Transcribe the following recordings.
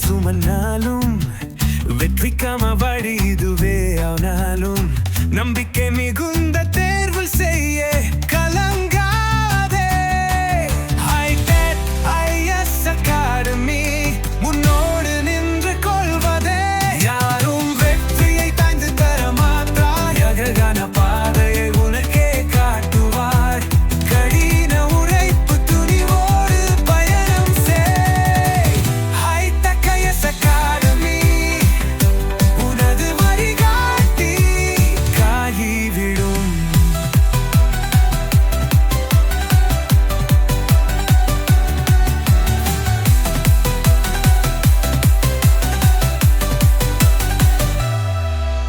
சுமன்னாலும் வெற்றிக்காம வழி இதுவே ஆனாலும் நம்பிக்கை மிகுந்த தேர்வு செய்ய கலங்காதே. ஹைடெக் ஐஎஸ் அகாடமி முன்னோடு நின்று கொள்வதே. யாரும் வெற்றியை தாய்ந்து தர மாட்டார். அழகான பாதையை உனக்கே காட்டுவார். கடின உழைப்பு துணிவோடு பயணம் செய். ஹைடெக் ஐஎஸ் அகாடமி உனது வழிகாட்டி காகிவிடும்.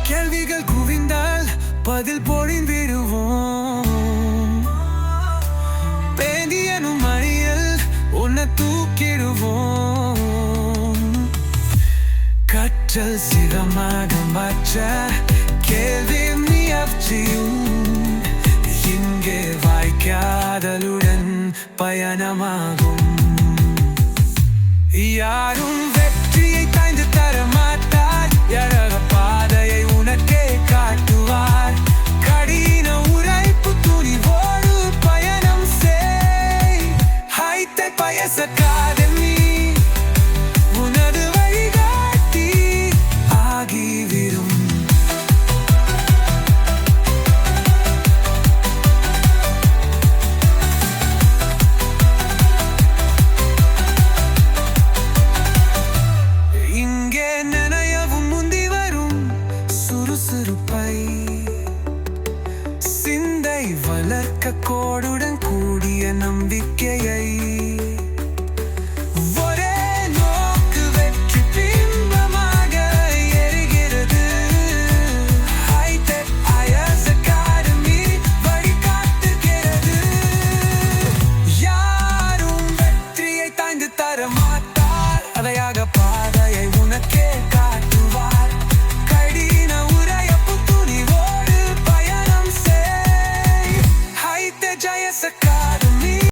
கேள்விகள் குவிந்தால் பதில் பொழிந்திடுவோம். பேதியனும் மணியில் உன்னை தூக்கிடுவோம். கற்றல் சிரமாக மாற்ற கேள்வி முயற்சியும் இங்கே வாய்க்காதலுடன் பயணமாகும். யாரும் வெற்றியை தாய்ந்து தர மாட்டார். அழக பாதையை உனக்கே காட்டுவார். கடின உழைப்பு துணிவோடு பயணம் செய். ஹைடெக் ஐஎஸ் அகாடமி உனது வழிகாட்டி ஆகிவிடும். இங்கே நினையவும் முந்தி வரும் சுறுசுறுப்பை சிந்தை வளர்க்க கோடுடன் கூடிய நம்பிக்கையை